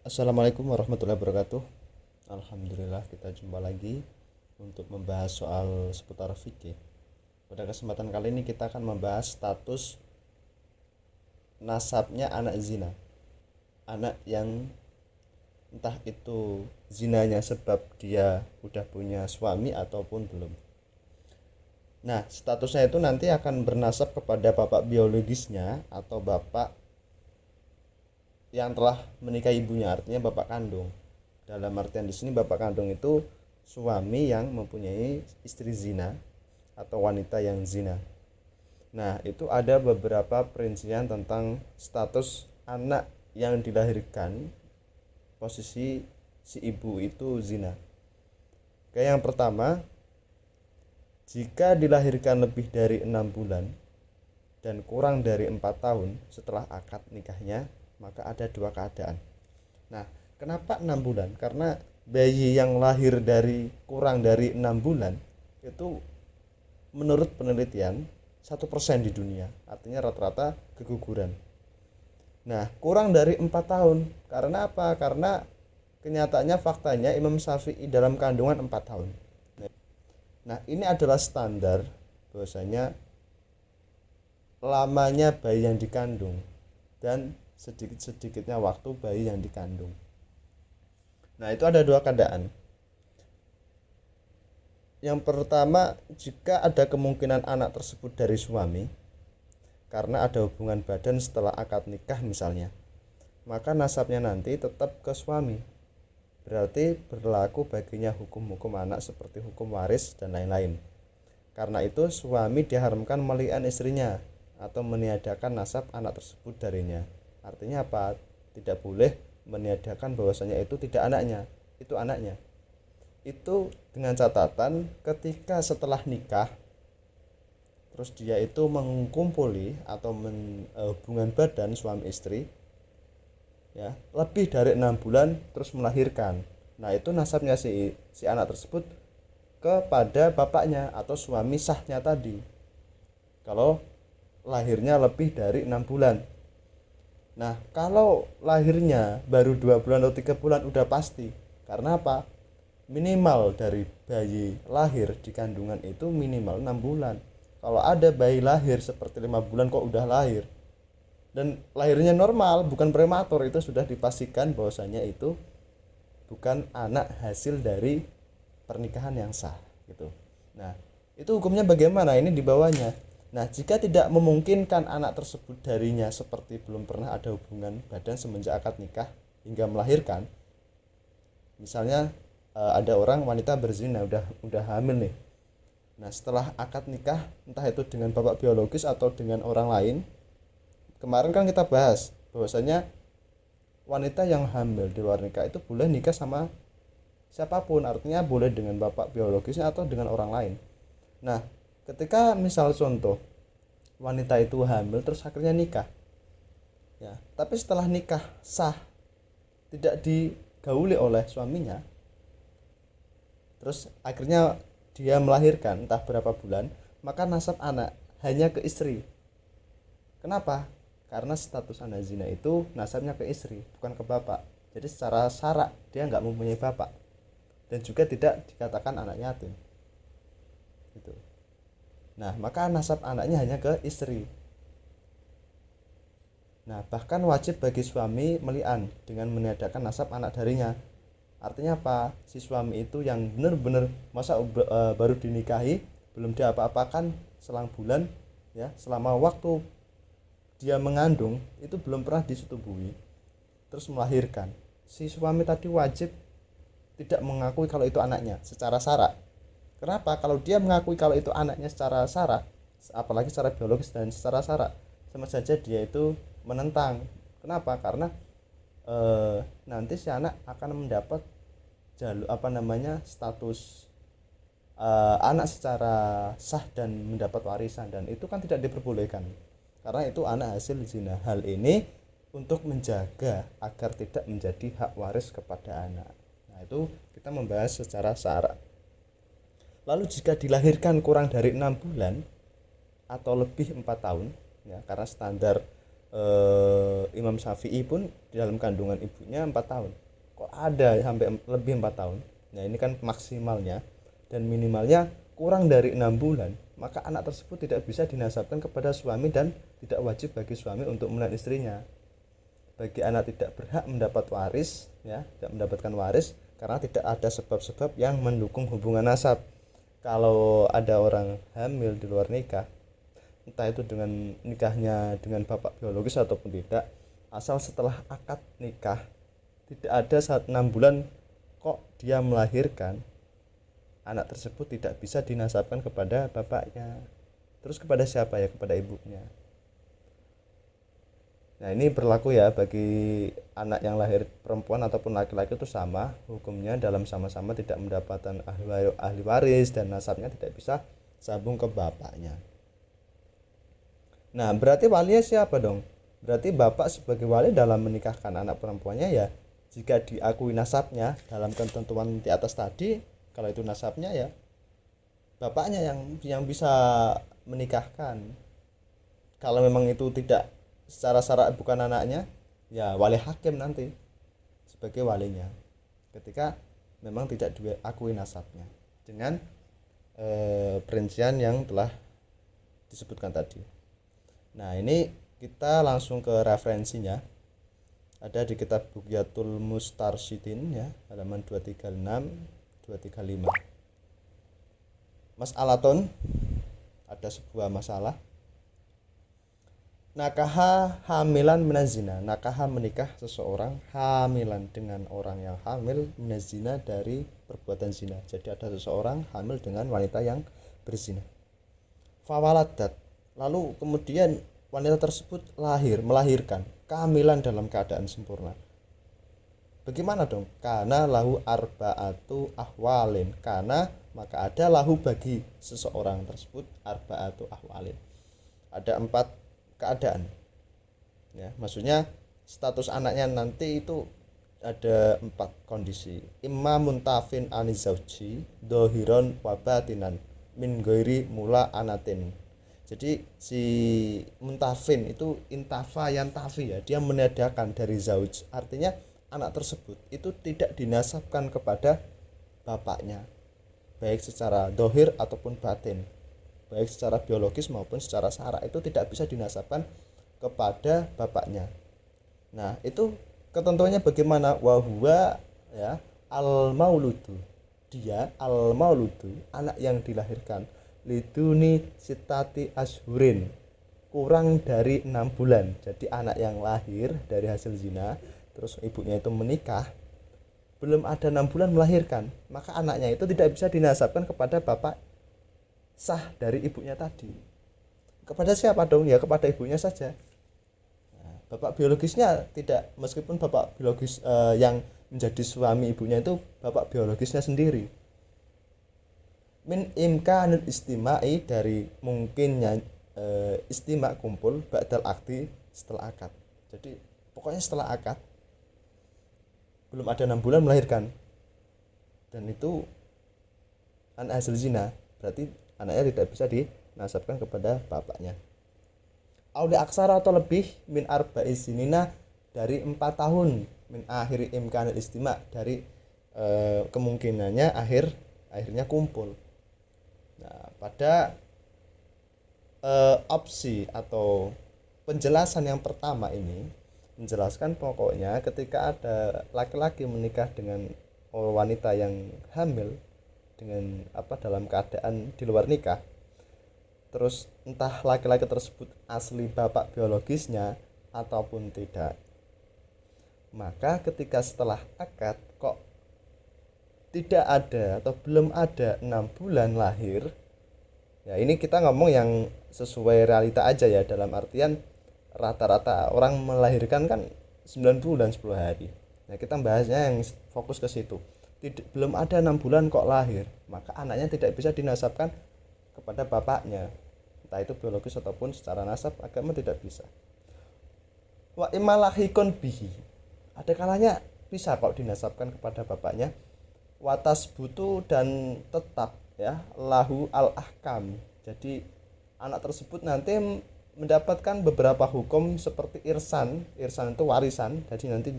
Assalamualaikum warahmatullahi wabarakatuh. Alhamdulillah kita jumpa lagi untuk membahas soal seputar fikih. Pada kesempatan kali ini kita akan membahas status nasabnya anak zina. Anak yang entah itu zinanya sebab dia udah punya suami ataupun belum. Nah, statusnya itu nanti akan bernasab kepada bapak biologisnya atau bapak yang telah menikahi ibunya, artinya bapak kandung. Dalam artian di sini bapak kandung itu suami yang mempunyai istri zina atau wanita yang zina. Nah, itu ada beberapa perincian tentang status anak yang dilahirkan posisi si ibu itu zina. Kayak yang pertama, jika dilahirkan lebih dari 6 bulan dan kurang dari 4 tahun setelah akad nikahnya, maka ada dua keadaan. Nah, kenapa 6 bulan? Karena bayi yang lahir dari kurang dari 6 bulan itu menurut penelitian 1% di dunia, artinya rata-rata keguguran. Nah, kurang dari 4 tahun. Karena apa? Karena kenyataannya faktanya Imam Syafi'i dalam kandungan 4 tahun. Nah, ini adalah standar bahwasanya lamanya bayi yang dikandung dan sedikit-sedikitnya waktu bayi yang dikandung. Nah, itu ada dua keadaan. Yang pertama, jika ada kemungkinan anak tersebut dari suami karena ada hubungan badan setelah akad nikah misalnya, maka nasabnya nanti tetap ke suami. Berarti berlaku baginya hukum-hukum anak seperti hukum waris dan lain-lain. Karena itu suami diharamkan melihat istrinya atau meniadakan nasab anak tersebut darinya. Artinya apa? Tidak boleh meniadakan bahwasanya itu tidak anaknya, itu anaknya. Itu dengan catatan ketika setelah nikah terus dia itu mengkumpuli atau hubungan badan suami istri ya lebih dari 6 bulan terus melahirkan. Nah, itu nasabnya si anak tersebut kepada bapaknya atau suami sahnya tadi kalau lahirnya lebih dari 6 bulan. Nah, kalau lahirnya baru 2 bulan atau 3 bulan udah pasti. Karena apa? Minimal dari bayi lahir di kandungan itu minimal 6 bulan. Kalau ada bayi lahir seperti 5 bulan kok udah lahir dan lahirnya normal bukan prematur, itu sudah dipastikan bahwasanya itu bukan anak hasil dari pernikahan yang sah gitu. Nah, itu hukumnya bagaimana? Ini di bawahnya. Nah, jika tidak memungkinkan anak tersebut darinya seperti belum pernah ada hubungan badan semenjak akad nikah hingga melahirkan. Misalnya ada orang wanita berzina udah hamil nih. Nah, setelah akad nikah entah itu dengan bapak biologis atau dengan orang lain, kemarin kan kita bahas bahwasanya wanita yang hamil di luar nikah itu boleh nikah sama siapapun, artinya boleh dengan bapak biologisnya atau dengan orang lain. Nah, ketika misal contoh wanita itu hamil terus akhirnya nikah ya, tapi setelah nikah sah tidak digauli oleh suaminya, terus akhirnya dia melahirkan entah berapa bulan, maka nasab anak hanya ke istri. Kenapa? Karena status anak zina itu nasabnya ke istri, bukan ke bapak. Jadi secara syarak dia nggak mempunyai bapak dan juga tidak dikatakan anak yatim. Gitu. Nah, maka nasab anaknya hanya ke istri. Nah, bahkan wajib bagi suami meli'an dengan meniadakan nasab anak darinya. Artinya apa? Si suami itu yang benar-benar masa baru dinikahi, belum diapa-apakan selang bulan ya, selama waktu dia mengandung itu belum pernah disetubui terus melahirkan, si suami tadi wajib tidak mengakui kalau itu anaknya secara syarak. Kenapa? Kalau dia mengakui kalau itu anaknya secara syarak, apalagi secara biologis dan secara syarak, sama saja dia itu menentang. Kenapa? Karena nanti si anak akan mendapat status anak secara sah dan mendapat warisan, dan itu kan tidak diperbolehkan karena itu anak hasil zina. Hal ini untuk menjaga agar tidak menjadi hak waris kepada anak. Nah, itu kita membahas secara syarak. Lalu jika dilahirkan kurang dari 6 bulan atau lebih 4 tahun ya, karena standar Imam Syafi'i pun di dalam kandungan ibunya 4 tahun. Kok ada sampai lebih 4 tahun? Nah, ini kan maksimalnya, dan minimalnya kurang dari 6 bulan, maka anak tersebut tidak bisa dinasabkan kepada suami dan tidak wajib bagi suami untuk melihat istrinya. Bagi anak tidak berhak mendapat waris, ya, tidak mendapatkan waris karena tidak ada sebab-sebab yang mendukung hubungan nasab. Kalau ada orang hamil di luar nikah, entah itu dengan nikahnya dengan bapak biologis ataupun tidak, asal setelah akad nikah tidak ada saat 6 bulan kok dia melahirkan, anak tersebut tidak bisa dinasabkan kepada bapaknya. Terus kepada siapa ya? Kepada ibunya. Nah, ini berlaku ya bagi anak yang lahir perempuan ataupun laki-laki, itu sama hukumnya dalam sama-sama tidak mendapatkan ahli waris dan nasabnya tidak bisa sambung ke bapaknya. Nah, berarti walinya siapa dong? Berarti bapak sebagai wali dalam menikahkan anak perempuannya ya, jika diakui nasabnya dalam ketentuan di atas tadi, kalau itu nasabnya ya bapaknya yang bisa menikahkan. Kalau memang itu tidak secara syarat bukan anaknya, ya wali hakim nanti sebagai walinya ketika memang tidak diakui nasabnya dengan perincian yang telah disebutkan tadi. Nah, ini kita langsung ke referensinya. Ada di kitab Bughyatul Mustarsyidin ya, halaman 236 235. Mas'alatun, ada sebuah masalah. Nakaha hamilan minazina, nakaha menikah seseorang hamilan dengan orang yang hamil minazina dari perbuatan zina. Jadi ada seseorang hamil dengan wanita yang berzina. Fawaladat, lalu kemudian wanita tersebut melahirkan kehamilan dalam keadaan sempurna. Bagaimana dong? Karena lahu arba'atu ahwalin, karena maka ada lahu bagi seseorang tersebut arba'atu ahwalin, ada 4 keadaan ya, maksudnya status anaknya nanti itu ada 4 kondisi. Imma muntafin anizauji dohiron wabatinan min goiri mula anatin. Jadi si muntafin itu intafa yantafi ya, dia meniadakan dari zauj, artinya anak tersebut itu tidak dinasabkan kepada bapaknya baik secara dohir ataupun batin, baik secara biologis maupun secara syara, itu tidak bisa dinasabkan kepada bapaknya. Nah, itu ketentuannya bagaimana? Wahwa ya al mauludu, dia al mauludu anak yang dilahirkan liduni sitati ashurin, kurang dari 6 bulan. Jadi anak yang lahir dari hasil zina terus ibunya itu menikah belum ada 6 bulan melahirkan, maka anaknya itu tidak bisa dinasabkan kepada bapak sah dari ibunya tadi. Kepada siapa dong? Ya kepada ibunya saja. Nah, bapak biologisnya tidak, meskipun bapak biologis yang menjadi suami ibunya itu bapak biologisnya sendiri. Min imkanul istimai, dari mungkinnya istima kumpul ba'dal akdi, setelah akad. Jadi pokoknya setelah akad belum ada 6 bulan melahirkan, dan itu anak hasil zina, berarti anaknya tidak bisa dinasabkan kepada bapaknya. Auli aksara, atau lebih, min arba'i sinina, dari 4 tahun, min akhiri imkanil istima, dari kemungkinannya akhirnya kumpul. Nah, pada opsi atau penjelasan yang pertama ini menjelaskan pokoknya ketika ada laki-laki menikah dengan wanita yang hamil dengan dalam keadaan di luar nikah, terus entah laki-laki tersebut asli bapak biologisnya ataupun tidak, maka ketika setelah akad kok tidak ada atau belum ada 6 bulan lahir, ya ini kita ngomong yang sesuai realita aja ya, dalam artian rata-rata orang melahirkan kan 9 bulan 10 hari. Nah, kita bahasnya yang fokus ke situ. Belum ada 6 bulan kok lahir, maka anaknya tidak bisa dinasabkan kepada bapaknya, entah itu biologis ataupun secara nasab agama tidak bisa. Wa imalahikon bihi, ada kalanya bisa kok dinasabkan kepada bapaknya. Watas butu, dan tetap ya lahu al ahkam, jadi anak tersebut nanti mendapatkan beberapa hukum seperti irsan. Irsan itu warisan, jadi nanti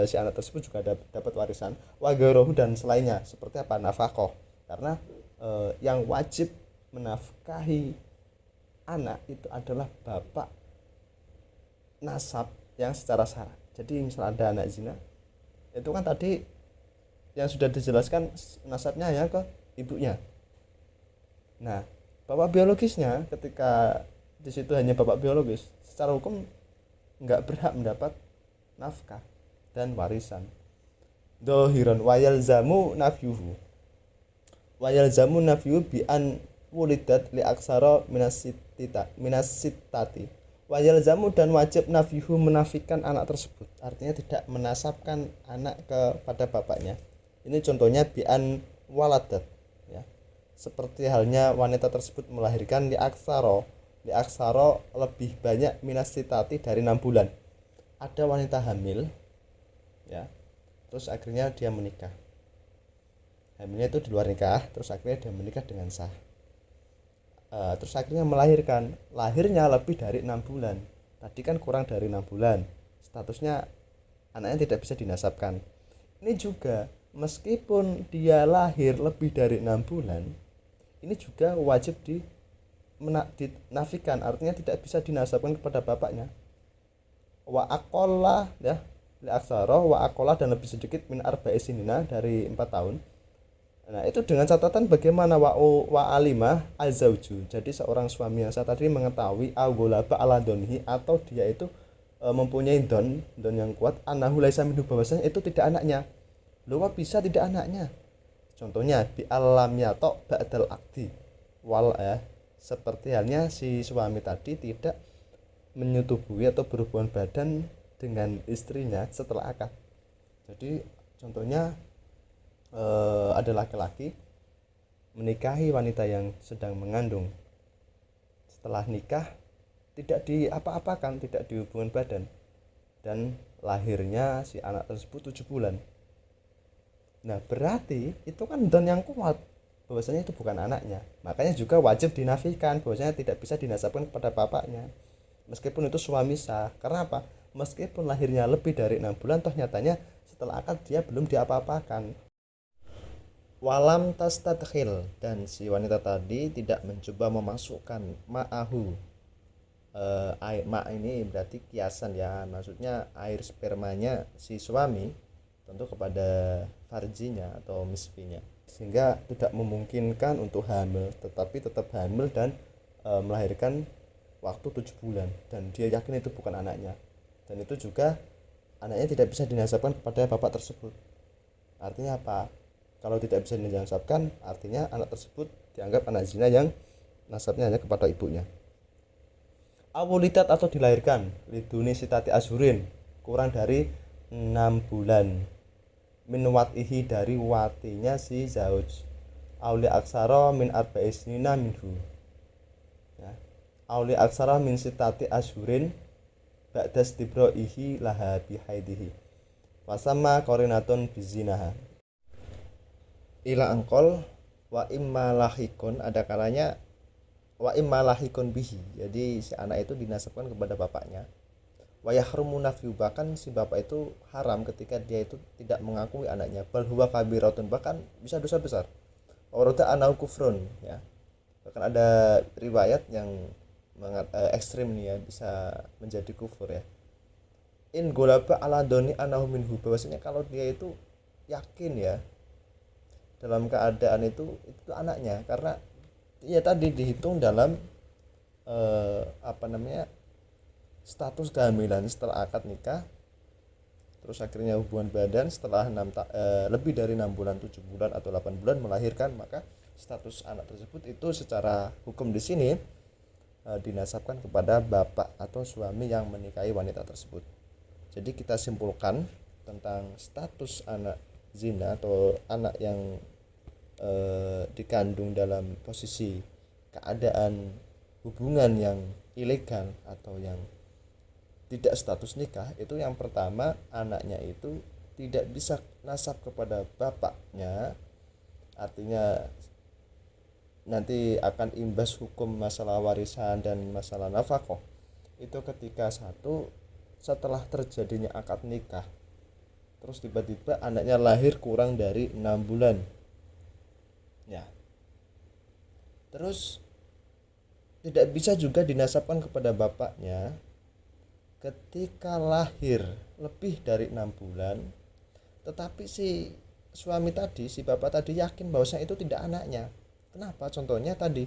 si anak tersebut juga dapat warisan, wagarohu dan selainnya, seperti apa, nafkah. Karena yang wajib menafkahi anak itu adalah bapak nasab yang secara syarat. Jadi misal ada anak zina, itu kan tadi yang sudah dijelaskan nasabnya ya ke ibunya. Nah, bapak biologisnya ketika di situ hanya bapak biologis, secara hukum nggak berhak mendapat nafkah dan warisan. Dohiron wayal zamu nafyuhu. Wayal zamu nafyu bi an wulidat li aksara minasitati. Wayal zamu dan wajib nafyuhu menafikan anak tersebut. Artinya tidak menasabkan anak kepada bapaknya. Ini contohnya bi an waladat, ya. Seperti halnya wanita tersebut melahirkan li aksara lebih banyak minasitati dari 6 bulan. Ada wanita hamil, ya, terus akhirnya dia menikah. Hamilnya itu di luar nikah, terus akhirnya dia menikah dengan sah. Terus akhirnya melahirkan, lahirnya lebih dari 6 bulan. Tadi kan kurang dari 6 bulan, statusnya anaknya tidak bisa dinasabkan. Ini juga meskipun dia lahir lebih dari 6 bulan, ini juga wajib dinafikan, artinya tidak bisa dinasabkan kepada bapaknya. Wa aqalla, ya, li aksara wa aqalla dan lebih sedikit min arba'isina dari 4 tahun. Nah, itu dengan catatan bagaimana wa alimah azauju. Jadi seorang suami yang saya tadi mengetahui awgolaba ala donhi, atau dia itu mempunyai don yang kuat, anahu laisa minhu, bahwasanya itu tidak anaknya. Loh, kok bisa tidak anaknya? Contohnya bi alamnya tok ba'dal akdi wal, seperti halnya si suami tadi tidak menyetubui atau berhubungan badan dengan istrinya setelah akad. Jadi contohnya ada laki-laki menikahi wanita yang sedang mengandung, setelah nikah tidak diapa-apakan, tidak dihubungan badan, dan lahirnya si anak tersebut 7 bulan. Nah, berarti itu kan don yang kuat bahwasanya itu bukan anaknya. Makanya juga wajib dinafikan bahwasanya tidak bisa dinasabkan kepada bapaknya. Meskipun itu suami sah. Karena apa? Meskipun lahirnya lebih dari 6 bulan, toh nyatanya setelah akad dia belum diapa-apakan. Walam tastadkhil, dan si wanita tadi tidak mencoba memasukkan ma'ahu. Air ma ini berarti kiasan, ya, maksudnya air spermanya si suami tentu kepada farjinya atau misfinya, sehingga tidak memungkinkan untuk hamil, tetapi tetap hamil dan melahirkan waktu 7 bulan, dan dia yakin itu bukan anaknya, dan itu juga anaknya tidak bisa dinasabkan kepada bapak tersebut. Artinya apa? Kalau tidak bisa dinasabkan, artinya anak tersebut dianggap anak zina yang nasabnya hanya kepada ibunya. Awulidat atau dilahirkan liduni sitati azurin, kurang dari 6 bulan, min watihi dari watinya si zauj, auli aksara min arba'isnina minhu, ya, auli aksara min sitati azurin ba'das tibro'ihi laha bihaidihi wasama korinatun bizinaha ila angkol wa imma lahikun, ada kalanya wa imma lahikun bihi, jadi si anak itu dinasabkan kepada bapaknya. Wa yahrumu nafyu, bahkan si bapak itu haram ketika dia itu tidak mengakui anaknya. Bal huwa kabiratun, bahkan bisa dosa besar. Warada anau kufrun, ya. Bahkan ada riwayat yang ekstrim nih, ya, bisa menjadi kufur, ya. In golaba ala doni anahu minhu, bahwasanya kalau dia itu yakin, ya, dalam keadaan itu anaknya, karena ya tadi dihitung dalam status kehamilan setelah akad nikah, terus akhirnya hubungan badan setelah lebih dari 6 bulan, 7 bulan atau 8 bulan melahirkan, maka status anak tersebut itu secara hukum di sini dinasabkan kepada bapak atau suami yang menikahi wanita tersebut. Jadi kita simpulkan tentang status anak zina atau anak yang dikandung dalam posisi keadaan hubungan yang ilegal atau yang tidak status nikah, itu yang pertama, anaknya itu tidak bisa nasab kepada bapaknya, artinya nanti akan imbas hukum masalah warisan dan masalah nafkah. itu ketika setelah terjadinya akad nikah terus tiba-tiba anaknya lahir kurang dari 6 bulan ya, terus tidak bisa juga dinasabkan kepada bapaknya ketika lahir lebih dari 6 bulan, tetapi si suami tadi, si bapak tadi yakin bahwasanya itu tidak anaknya. Kenapa? Contohnya tadi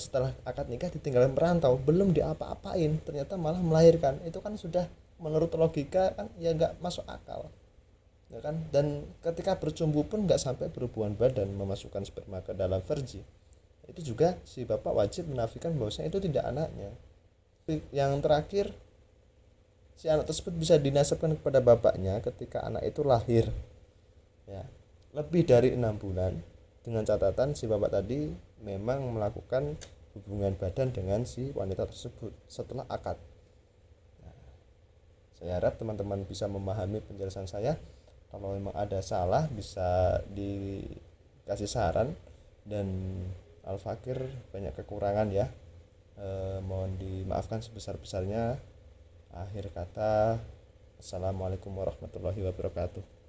setelah akad nikah ditinggal merantau, belum diapa-apain, ternyata malah melahirkan. Itu kan sudah menurut logika kan ya nggak masuk akal, ya kan? Dan ketika bercumbu pun nggak sampai berhubungan badan memasukkan sperma ke dalam verji. Itu juga si bapak wajib menafikan bahwasanya itu tidak anaknya. Yang terakhir, si anak tersebut bisa dinasabkan kepada bapaknya ketika anak itu lahir ya lebih dari 6 bulan, dengan catatan si bapak tadi memang melakukan hubungan badan dengan si wanita tersebut setelah akad. Saya harap teman-teman bisa memahami penjelasan saya. Kalau memang ada salah bisa dikasih saran, dan Al-Fakir banyak kekurangan ya, mohon dimaafkan sebesar-besarnya. Akhir kata, assalamualaikum warahmatullahi wabarakatuh.